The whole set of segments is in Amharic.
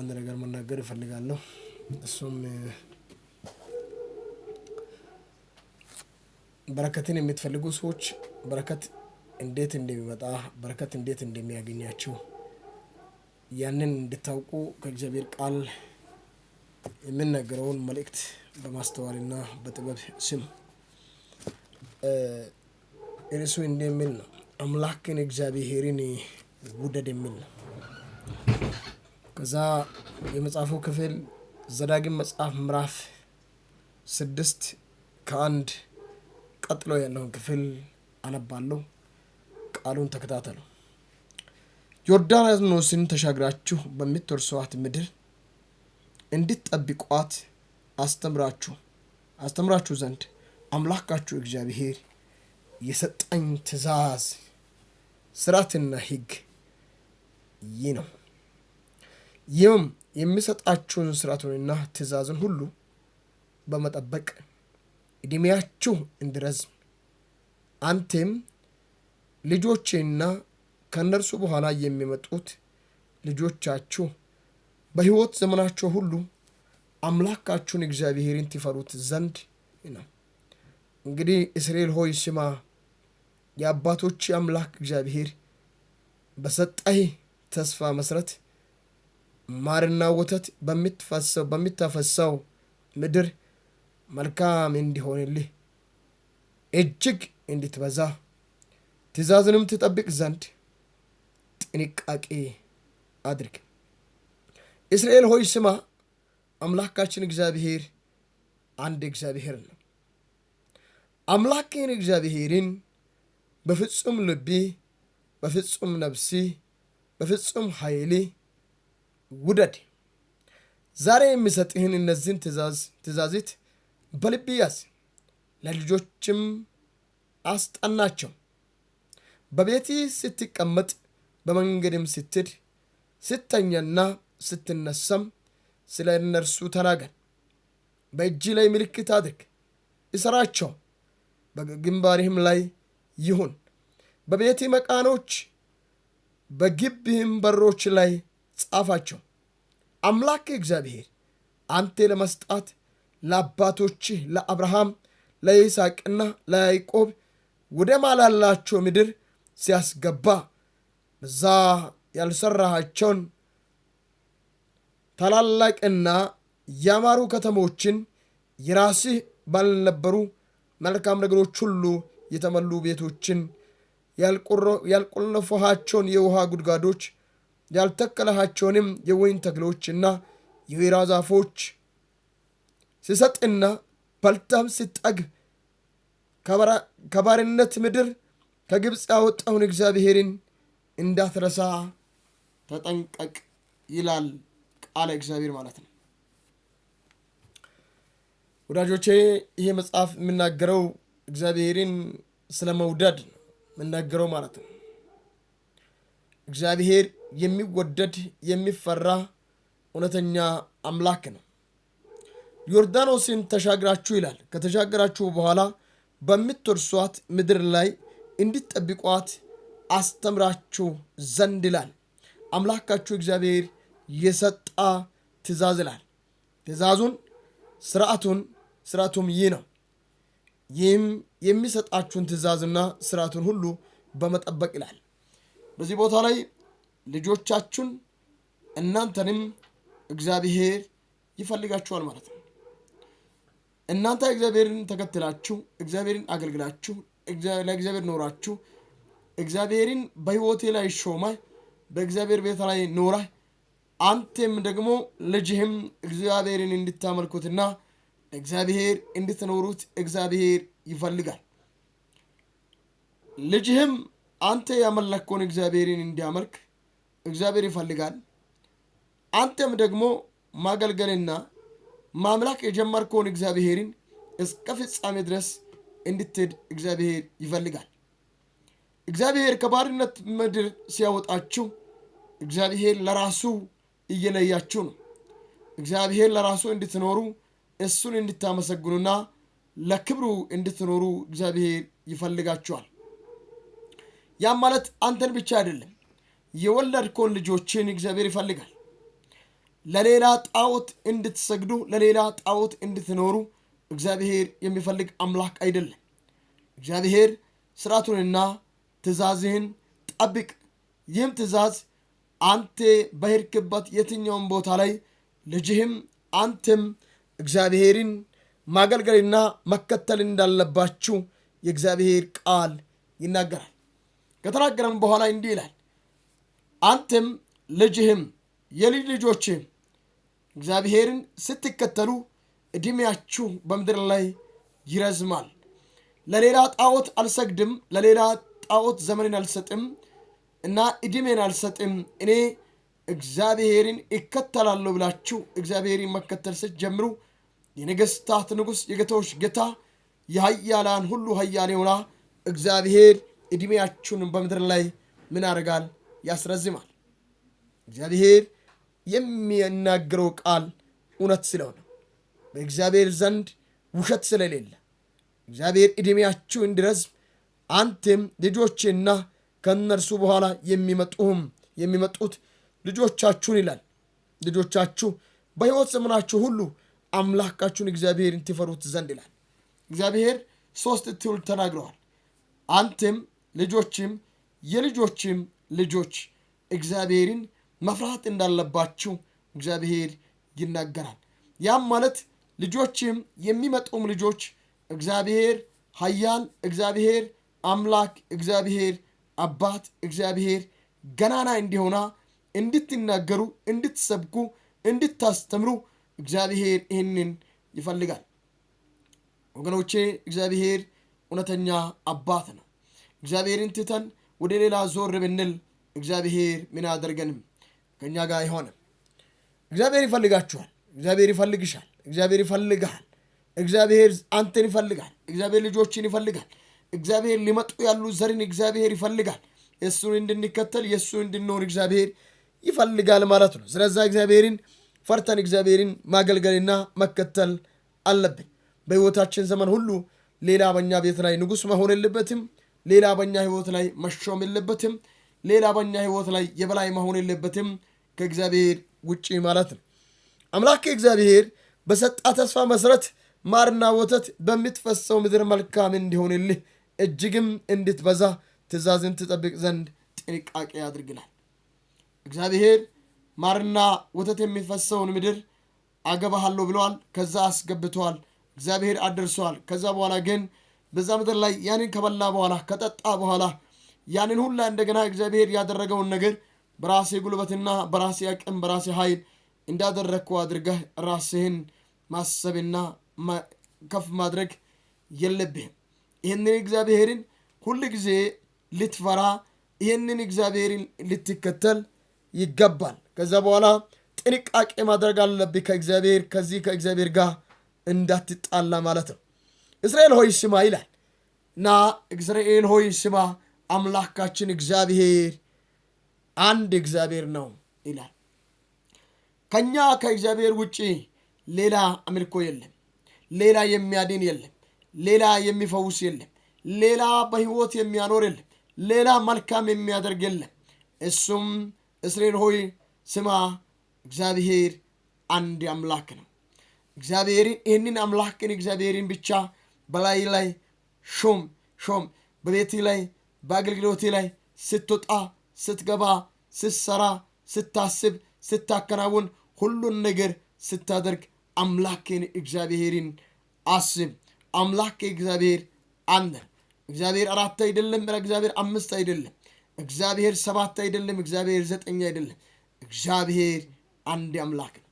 አንድ ነገር መናገር እፈልጋለሁ። እሱም በረከትን የምትፈልጉ ሰዎች በረከት እንዴት እንደሚመጣ በረከት እንዴት እንደሚያገኛችሁ ያንን እንድታውቁ ከእግዚአብሔር ቃል የምንነግረውን መልእክት በማስተዋልና በጥበብ ስም እርሱ እንደሚል ነው። አምላክን እግዚአብሔርን ውደድ የሚል ነው። ከዛ የመጽሐፉ ክፍል ዘዳግም መጽሐፍ ምዕራፍ 6 ቀጥሎ ያለውን ክፍል አነባለሁ። ቃሉን ተከታተሉ። ዮርዳኖስን ተሻግራችሁ በምትወርሷት ምድር እንድትጠብቋት አስተምራችሁ ዘንድ አምላካችሁ እግዚአብሔር የሰጠኝ ትእዛዝ ሥርዓትና ሕግ ይህ ነው። ይህም የሚሰጣችሁን ሥርዓቱንና ትእዛዙን ሁሉ በመጠበቅ ዕድሜያችሁ እንዲረዝም አንተም ልጆቼና ከእነርሱ በኋላ የሚመጡት ልጆቻችሁ በሕይወት ዘመናቸው ሁሉ አምላካችሁን እግዚአብሔርን ትፈሩት ዘንድ ነው። እንግዲህ እስራኤል ሆይ ስማ፣ የአባቶች አምላክ እግዚአብሔር በሰጠህ ተስፋ መሠረት ማርና ወተት በምታፈሰው ምድር መልካም እንዲሆንልህ እጅግ እንድትበዛ ትእዛዝንም ትጠብቅ ዘንድ ጥንቃቄ አድርግ። እስራኤል ሆይ ስማ፣ አምላካችን እግዚአብሔር አንድ እግዚአብሔር ነው። አምላክህን እግዚአብሔርን በፍጹም ልቤ፣ በፍጹም ነፍሴ፣ በፍጹም ኃይሌ ውደድ። ዛሬ የሚሰጥህን እነዚህን ትእዛዛት በልብ ያዝ፣ ለልጆችም አስጠናቸው። በቤት ስትቀመጥ፣ በመንገድም ስትሄድ፣ ስተኛና ስትነሳም ስለ እነርሱ ተናገር። በእጅ ላይ ምልክት አድርግ፣ እሰራቸው፣ በግንባርህም ላይ ይሁን። በቤት መቃኖች በግቢህም በሮች ላይ ጻፋቸው። አምላክ እግዚአብሔር አንተ ለመስጣት ለአባቶችህ ለአብርሃም ለይስሐቅና ለያዕቆብ ወደ ማላላቸው ምድር ሲያስገባ በዛ ያልሰራሃቸውን ታላላቅና ያማሩ ከተሞችን የራስህ ባልነበሩ መልካም ነገሮች ሁሉ የተሞሉ ቤቶችን ያልቆለፍሃቸውን የውሃ ጉድጓዶች ያልተከልሃቸውንም የወይን ተክሎችና የወይራ ዛፎች ሲሰጥና በልተህም ስትጠግብ ከባርነት ምድር ከግብፅ ያወጣውን እግዚአብሔርን እንዳትረሳ ተጠንቀቅ ይላል ቃለ እግዚአብሔር ማለት ነው። ወዳጆቼ፣ ይሄ መጽሐፍ የምናገረው እግዚአብሔርን ስለ መውደድ የምናገረው ማለት ነው። እግዚአብሔር የሚወደድ የሚፈራ እውነተኛ አምላክ ነው። ዮርዳኖስን ተሻግራችሁ ይላል። ከተሻገራችሁ በኋላ በምትወርሷት ምድር ላይ እንድትጠብቋት አስተምራችሁ ዘንድ ይላል። አምላካችሁ እግዚአብሔር የሰጣ ትእዛዝ ይላል። ትእዛዙን ስርዓቱም ይህ ነው። ይህም የሚሰጣችሁን ትእዛዝና ስርዓቱን ሁሉ በመጠበቅ ይላል። በዚህ ቦታ ላይ ልጆቻችሁን እናንተንም እግዚአብሔር ይፈልጋችኋል ማለት ነው። እናንተ እግዚአብሔርን ተከትላችሁ እግዚአብሔርን አገልግላችሁ ለእግዚአብሔር ኖራችሁ እግዚአብሔርን በሕይወቴ ላይ ሾመህ በእግዚአብሔር ቤት ላይ ኖረህ አንተም ደግሞ ልጅህም እግዚአብሔርን እንድታመልኩትና እግዚአብሔር እንድትኖሩት እግዚአብሔር ይፈልጋል። ልጅህም አንተ ያመለከውን እግዚአብሔርን እንዲያመልክ እግዚአብሔር ይፈልጋል። አንተም ደግሞ ማገልገልና ማምለክ የጀመርከውን እግዚአብሔርን እስከ ፍጻሜ ድረስ እንድትሄድ እግዚአብሔር ይፈልጋል። እግዚአብሔር ከባርነት ምድር ሲያወጣችሁ እግዚአብሔር ለራሱ እየለያችሁ ነው። እግዚአብሔር ለራሱ እንድትኖሩ እሱን እንድታመሰግኑና ለክብሩ እንድትኖሩ እግዚአብሔር ይፈልጋችኋል። ያም ማለት አንተን ብቻ አይደለም፣ የወለድከውን ልጆችን እግዚአብሔር ይፈልጋል። ለሌላ ጣዖት እንድትሰግዱ ለሌላ ጣዖት እንድትኖሩ እግዚአብሔር የሚፈልግ አምላክ አይደለም። እግዚአብሔር ሥርዓቱንና ትእዛዝህን ጠብቅ። ይህም ትእዛዝ አንተ በሄድክበት የትኛውም ቦታ ላይ ልጅህም አንተም እግዚአብሔርን ማገልገልና መከተል እንዳለባችሁ የእግዚአብሔር ቃል ይናገራል። ከተናገረም በኋላ እንዲህ ይላል፣ አንተም ልጅህም የልጅ ልጆችህም እግዚአብሔርን ስትከተሉ ዕድሜያችሁ በምድር ላይ ይረዝማል። ለሌላ ጣዖት አልሰግድም፣ ለሌላ ጣዖት ዘመንን አልሰጥም እና ዕድሜን አልሰጥም፣ እኔ እግዚአብሔርን እከተላለሁ ብላችሁ እግዚአብሔርን መከተል ስትጀምሩ የነገሥታት ንጉሥ የጌታዎች ጌታ የኃያላን ሁሉ ኃያል የሆነ እግዚአብሔር ዕድሜያችሁን በምድር ላይ ምን ያደርጋል? ያስረዝማል። እግዚአብሔር የሚናገረው ቃል እውነት ስለሆነ በእግዚአብሔር ዘንድ ውሸት ስለሌለ እግዚአብሔር ዕድሜያችሁ እንዲረዝም አንተም ልጆችና ከእነርሱ በኋላ የሚመጡት ልጆቻችሁን ይላል። ልጆቻችሁ በሕይወት ዘመናችሁ ሁሉ አምላካችሁን እግዚአብሔርን ትፈሩት ዘንድ ይላል። እግዚአብሔር 3 ትውልድ ተናግረዋል። አንተም ልጆችም የልጆችም ልጆች እግዚአብሔርን መፍራት እንዳለባችሁ እግዚአብሔር ይናገራል። ያም ማለት ልጆችም የሚመጡም ልጆች እግዚአብሔር ኃያል፣ እግዚአብሔር አምላክ፣ እግዚአብሔር አባት፣ እግዚአብሔር ገናና እንዲሆና እንድትናገሩ፣ እንድትሰብኩ፣ እንድታስተምሩ እግዚአብሔር ይህንን ይፈልጋል። ወገኖቼ እግዚአብሔር እውነተኛ አባት ነው። እግዚአብሔርን ትተን ወደ ሌላ ዞር ብንል እግዚአብሔር ምን አደርገንም ከኛ ጋር አይሆንም። እግዚአብሔር ይፈልጋችኋል። እግዚአብሔር ይፈልግሻል። እግዚአብሔር ይፈልጋል። እግዚአብሔር አንተን ይፈልጋል። እግዚአብሔር ልጆችን ይፈልጋል። እግዚአብሔር ሊመጡ ያሉ ዘርን እግዚአብሔር ይፈልጋል። የእሱን እንድንከተል የእሱን እንድንኖር እግዚአብሔር ይፈልጋል ማለት ነው። ስለዚህ እግዚአብሔርን ፈርተን እግዚአብሔርን ማገልገልና መከተል አለብን። በሕይወታችን ዘመን ሁሉ ሌላ በኛ ቤት ላይ ንጉሥ መሆን የለበትም። ሌላ በኛ ሕይወት ላይ መሾም የለበትም። ሌላ በኛ ሕይወት ላይ የበላይ መሆን የለበትም ከእግዚአብሔር ውጪ ማለት ነው። አምላክ እግዚአብሔር በሰጣ ተስፋ መሰረት ማርና ወተት በምትፈሰው ምድር መልካም እንዲሆንልህ እጅግም እንድትበዛ ትእዛዝን ትጠብቅ ዘንድ ጥንቃቄ ያድርግላል። እግዚአብሔር ማርና ወተት የሚፈሰውን ምድር አገባሃለሁ ብለዋል። ከዛ አስገብተዋል። እግዚአብሔር አድርሰዋል። ከዛ በኋላ ግን በዛ ምድር ላይ ያንን ከበላ በኋላ ከጠጣ በኋላ ያንን ሁላ እንደገና እግዚአብሔር ያደረገውን ነገር በራሴ ጉልበትና በራሴ አቅም በራሴ ኃይል እንዳደረግከው አድርገህ ራስህን ማሰብና ከፍ ማድረግ የለብህም። ይህንን እግዚአብሔርን ሁል ጊዜ ልትፈራ፣ ይህንን እግዚአብሔርን ልትከተል ይገባል። ከዛ በኋላ ጥንቃቄ ማድረግ አለብህ ከእግዚአብሔር ጋር እንዳትጣላ ማለት ነው። እስራኤል ሆይ ስማ ይላል እና እስራኤል ሆይ ስማ አምላካችን እግዚአብሔር አንድ እግዚአብሔር ነው ይላል። ከኛ ከእግዚአብሔር ውጪ ሌላ አምልኮ የለም። ሌላ የሚያድን የለም። ሌላ የሚፈውስ የለም። ሌላ በሕይወት የሚያኖር የለም። ሌላ መልካም የሚያደርግ የለም። እሱም እስራኤል ሆይ ስማ እግዚአብሔር አንድ አምላክ ነው። እግዚአብሔርን ይህንን አምላክን እግዚአብሔርን ብቻ በላይ ላይ ሾም። በቤቴ ላይ በአገልግሎቴ ላይ ስትወጣ ስትገባ፣ ስትሰራ፣ ስታስብ፣ ስታከናውን፣ ሁሉን ነገር ስታደርግ አምላክን እግዚአብሔርን አስብ። አምላክ እግዚአብሔር አንድ ነው። እግዚአብሔር 4 አይደለም። እግዚአብሔር 5 አይደለም። እግዚአብሔር 7 አይደለም። እግዚአብሔር 9 አይደለም። እግዚአብሔር አንድ አምላክ ነው።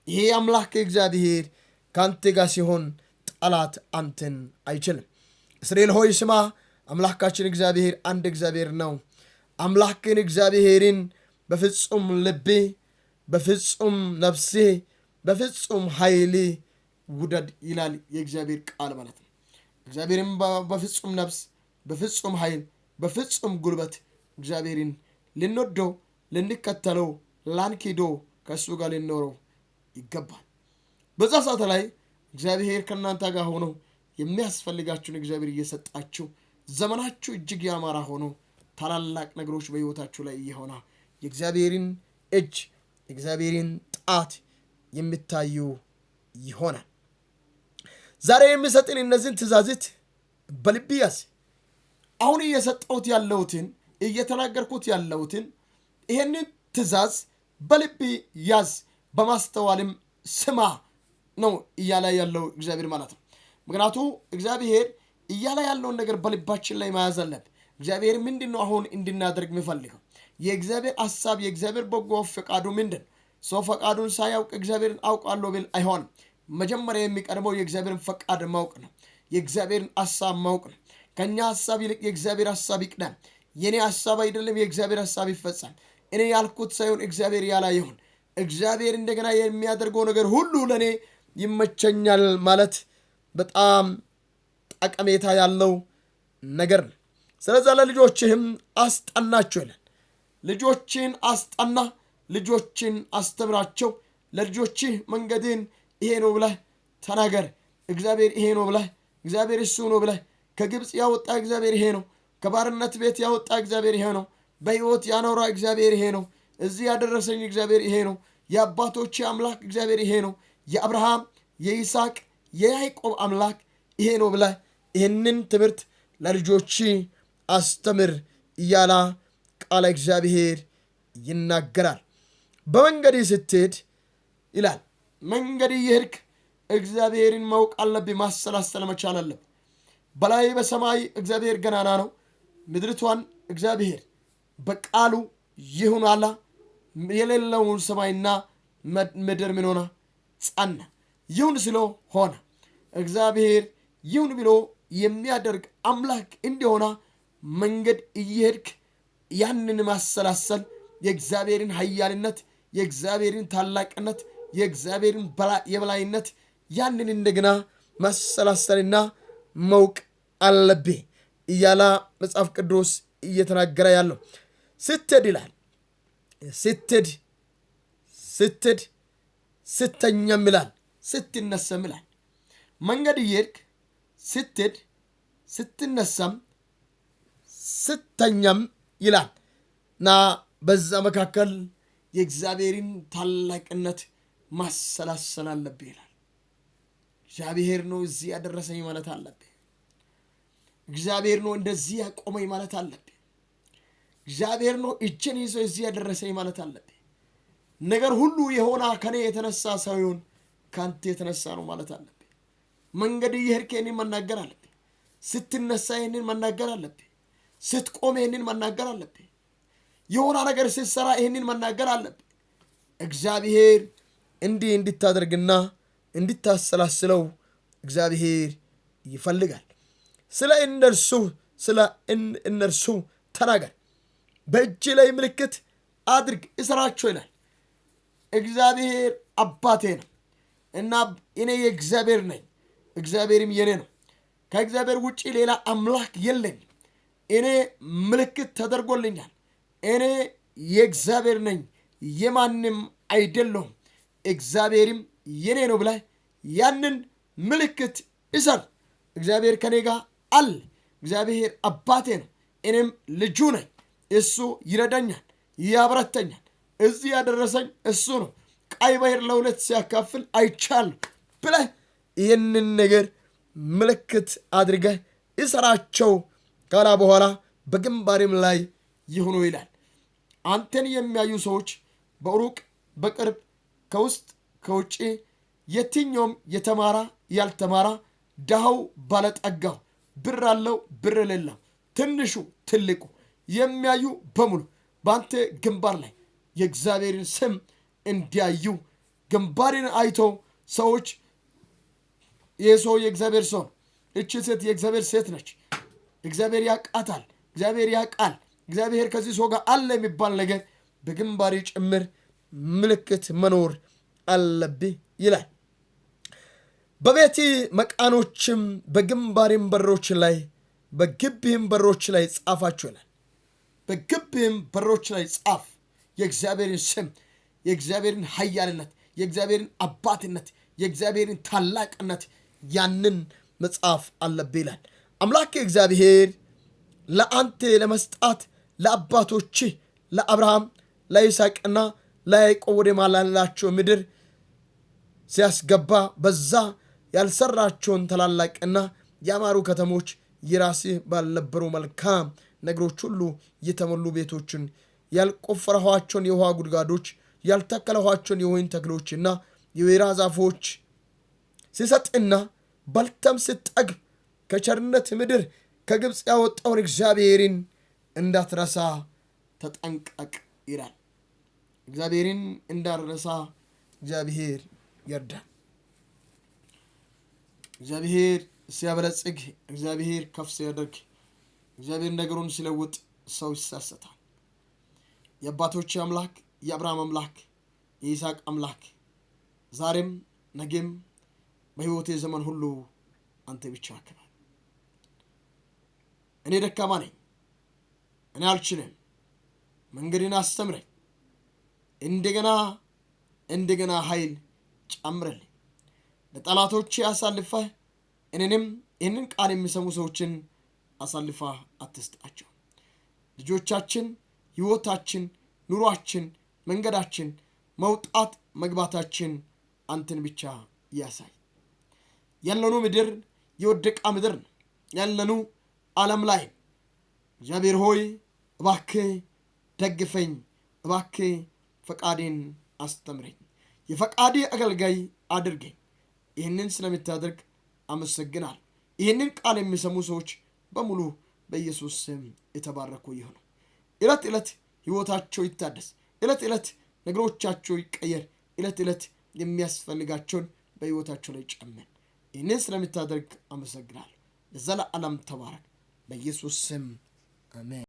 ይሄ አምላክ እግዚአብሔር ከአንተ ጋር ሲሆን ጠላት አንተን አይችልም። እስራኤል ሆይ ስማ አምላካችን እግዚአብሔር አንድ እግዚአብሔር ነው። አምላክን እግዚአብሔርን በፍጹም ልቤ፣ በፍጹም ነፍሴ፣ በፍጹም ኃይሌ ውደድ ይላል የእግዚአብሔር ቃል ማለት ነው። እግዚአብሔርን በፍጹም ነፍስ፣ በፍጹም ኃይል፣ በፍጹም ጉልበት እግዚአብሔርን ልንወደው፣ ልንከተለው፣ ላንኪዶ ከእሱ ጋር ልንኖረው ይገባል። በዛ ሰዓት ላይ እግዚአብሔር ከእናንተ ጋር ሆኖ የሚያስፈልጋችሁን እግዚአብሔር እየሰጣችሁ ዘመናችሁ እጅግ ያማረ ሆኖ ታላላቅ ነገሮች በሕይወታችሁ ላይ እየሆነ የእግዚአብሔርን እጅ እግዚአብሔርን ጣት የሚታዩ ይሆናል። ዛሬ የሚሰጥን እነዚህን ትእዛዛት በልብ ያዝ። አሁን እየሰጠሁት ያለሁትን እየተናገርኩት ያለሁትን ይሄንን ትእዛዝ በልብ ያዝ፣ በማስተዋልም ስማ ነው እያለ ያለው እግዚአብሔር ማለት ነው። ምክንያቱም እግዚአብሔር እያለ ያለውን ነገር በልባችን ላይ መያዝ አለብን። እግዚአብሔር ምንድነው አሁን እንድናደርግ የሚፈልገው? የእግዚአብሔር ሐሳብ የእግዚአብሔር በጎ ፈቃዱ ምንድን? ሰው ፈቃዱን ሳያውቅ እግዚአብሔርን አውቃለሁ ቢል አይሆንም። መጀመሪያ የሚቀድመው የእግዚአብሔርን ፈቃድ ማወቅ ነው። የእግዚአብሔርን ሐሳብ ማወቅ ነው። ከኛ ሐሳብ ይልቅ የእግዚአብሔር ሐሳብ ይቅደም። የኔ ሐሳብ አይደለም የእግዚአብሔር ሐሳብ ይፈጸም። እኔ ያልኩት ሳይሆን እግዚአብሔር ያላ ይሁን። እግዚአብሔር እንደገና የሚያደርገው ነገር ሁሉ ለኔ ይመቸኛል ማለት በጣም ጠቀሜታ ያለው ነገር ነው። ስለዚህ ለልጆችህም አስጠናቸው ይላል። ልጆችን አስጠና፣ ልጆችን አስተምራቸው። ለልጆችህ መንገድን ይሄ ነው ብለህ ተናገር። እግዚአብሔር ይሄ ነው ብለህ፣ እግዚአብሔር እሱ ነው ብለህ፣ ከግብፅ ያወጣ እግዚአብሔር ይሄ ነው፣ ከባርነት ቤት ያወጣ እግዚአብሔር ይሄ ነው፣ በሕይወት ያኖራ እግዚአብሔር ይሄ ነው፣ እዚህ ያደረሰኝ እግዚአብሔር ይሄ ነው፣ የአባቶቼ አምላክ እግዚአብሔር ይሄ ነው፣ የአብርሃም የይስሐቅ የያዕቆብ አምላክ ይሄ ነው ብለህ ይህንን ትምህርት ለልጆች አስተምር እያላ ቃለ እግዚአብሔር ይናገራል። በመንገድ ስትሄድ ይላል፣ መንገድ እየሄድክ እግዚአብሔርን ማወቅ አለብህ፣ ማሰላሰል መቻል አለብህ። በላይ በሰማይ እግዚአብሔር ገናና ነው። ምድርቷን እግዚአብሔር በቃሉ ይሁን አላ። የሌለውን ሰማይና ምድር ምን ሆነ? ጸና። ይሁን ስሎ ሆነ። እግዚአብሔር ይሁን ብሎ የሚያደርግ አምላክ እንዲሆነ መንገድ እየሄድክ ያንን ማሰላሰል፣ የእግዚአብሔርን ኃያልነት፣ የእግዚአብሔርን ታላቅነት፣ የእግዚአብሔርን የበላይነት ያንን እንደገና ማሰላሰልና መውቅ አለብህ እያላ መጽሐፍ ቅዱስ እየተናገረ ያለው። ስትሄድ ይላል፣ ስትሄድ ስተኛም ይላል፣ ስትነሳም ይላል። መንገድ እየሄድክ ስትሄድ ስትነሳም ስተኛም ይላል እና በዛ መካከል የእግዚአብሔርን ታላቅነት ማሰላሰል አለብህ ይላል። እግዚአብሔር ነው እዚህ ያደረሰኝ ማለት አለብህ። እግዚአብሔር ነው እንደዚህ ያቆመኝ ማለት አለብህ። እግዚአብሔር ነው እጄን ይዞ እዚህ ያደረሰኝ ማለት አለብህ። ነገር ሁሉ የሆነ ከኔ የተነሳ ሳይሆን ካንተ የተነሳ ነው ማለት አለብህ። መንገድ እየሄድክ ይህንን መናገር አለብህ። ስትነሳ ይህንን መናገር አለብህ። ስትቆም ይህንን መናገር አለብህ። የሆነ ነገር ስትሰራ ይህንን መናገር አለብህ። እግዚአብሔር እንዲህ እንድታደርግና እንድታሰላስለው እግዚአብሔር ይፈልጋል። ስለ እነርሱ ተናገር፣ በእጅ ላይ ምልክት አድርግ፣ እሰራቸው ይላል። እግዚአብሔር አባቴ ነው እና እኔ የእግዚአብሔር ነኝ፣ እግዚአብሔርም የኔ ነው። ከእግዚአብሔር ውጪ ሌላ አምላክ የለኝም። እኔ ምልክት ተደርጎልኛል። እኔ የእግዚአብሔር ነኝ፣ የማንም አይደለሁም። እግዚአብሔርም የኔ ነው ብለህ ያንን ምልክት እሰር። እግዚአብሔር ከኔ ጋር አለ። እግዚአብሔር አባቴ ነው፣ እኔም ልጁ ነኝ። እሱ ይረዳኛል፣ ያበረተኛል። እዚህ ያደረሰኝ እሱ ነው። ቀይ ባህር ለሁለት ሲያካፍል አይቻለሁ ብለህ ይህንን ነገር ምልክት አድርገህ እሰራቸው ካላ በኋላ በግንባሬም ላይ ይሁኑ ይላል። አንተን የሚያዩ ሰዎች በሩቅ በቅርብ ከውስጥ ከውጭ የትኛውም የተማራ ያልተማራ ድሃው ባለጠጋው ብር አለው ብር የሌለው ትንሹ ትልቁ የሚያዩ በሙሉ በአንተ ግንባር ላይ የእግዚአብሔርን ስም እንዲያዩ ግንባርን አይቶ ሰዎች ይህ ሰው የእግዚአብሔር ሰው፣ እቺ ሴት የእግዚአብሔር ሴት ነች፣ እግዚአብሔር ያቃታል፣ እግዚአብሔር ያቃል፣ እግዚአብሔር ከዚህ ሰው ጋር አለ የሚባል ነገር በግንባሪ ጭምር ምልክት መኖር አለብህ ይላል። በቤት መቃኖችም በግንባሪም በሮች ላይ በግቢህም በሮች ላይ ጻፋቸው ይላል። በግቢህም በሮች ላይ ጻፍ የእግዚአብሔርን ስም፣ የእግዚአብሔርን ኃያልነት፣ የእግዚአብሔርን አባትነት፣ የእግዚአብሔርን ታላቅነት ያንን መጽሐፍ አለብህ ይላል። አምላክ እግዚአብሔር ለአንተ ለመስጣት ለአባቶችህ ለአብርሃም ለይስሐቅና ለያዕቆብ ወደ ማለላቸው ምድር ሲያስገባ በዛ ያልሰራቸውን ታላላቅና ያማሩ ከተሞች የራስህ ባልነበሩ መልካም ነገሮች ሁሉ የተሞሉ ቤቶችን ያልቆፈረኋቸውን የውሃ ጉድጓዶች ያልተከለኋቸውን የወይን ተክሎችና የወይራ ዛፎች ሲሰጥና በልተም ስትጠግብ ከቸርነት ምድር ከግብፅ ያወጣውን እግዚአብሔርን እንዳትረሳ ተጠንቀቅ ይላል። እግዚአብሔርን እንዳትረሳ እግዚአብሔር ይርዳል። እግዚአብሔር ሲያበለጽግ፣ እግዚአብሔር ከፍ ሲያደርግ፣ እግዚአብሔር ነገሩን ሲለውጥ ሰው ይሳሰታል። የአባቶች አምላክ የአብርሃም አምላክ የይስሐቅ አምላክ ዛሬም ነገም በሕይወቴ ዘመን ሁሉ አንተ ብቻ ክበር። እኔ ደካማ ነኝ፣ እኔ አልችልም፣ መንገድን አስተምረኝ፣ እንደገና ኃይል ጨምረልኝ። ለጠላቶቼ አሳልፈህ እኔንም ይህንን ቃል የሚሰሙ ሰዎችን አሳልፈህ አትስጣቸው። ልጆቻችን፣ ሕይወታችን፣ ኑሯችን፣ መንገዳችን፣ መውጣት መግባታችን አንተን ብቻ ያሳይ። ያለኑ ምድር የወደቃ ምድር ነው። ያለኑ ዓለም ላይ እግዚአብሔር ሆይ እባክህ ደግፈኝ፣ እባክህ ፈቃዴን አስተምረኝ፣ የፈቃዴ አገልጋይ አድርገኝ። ይህንን ስለምታደርግ አመሰግናለሁ። ይህንን ቃል የሚሰሙ ሰዎች በሙሉ በኢየሱስ ስም የተባረኩ ይሁኑ። ዕለት ዕለት ሕይወታቸው ይታደስ፣ ዕለት ዕለት ነገሮቻቸው ይቀየር፣ ዕለት ዕለት የሚያስፈልጋቸውን በሕይወታቸው ላይ ጨመን። ይህንን ስለምታደርግ አመሰግናለሁ። ለዘለዓለም ተባረክ። በኢየሱስ ስም አሜን።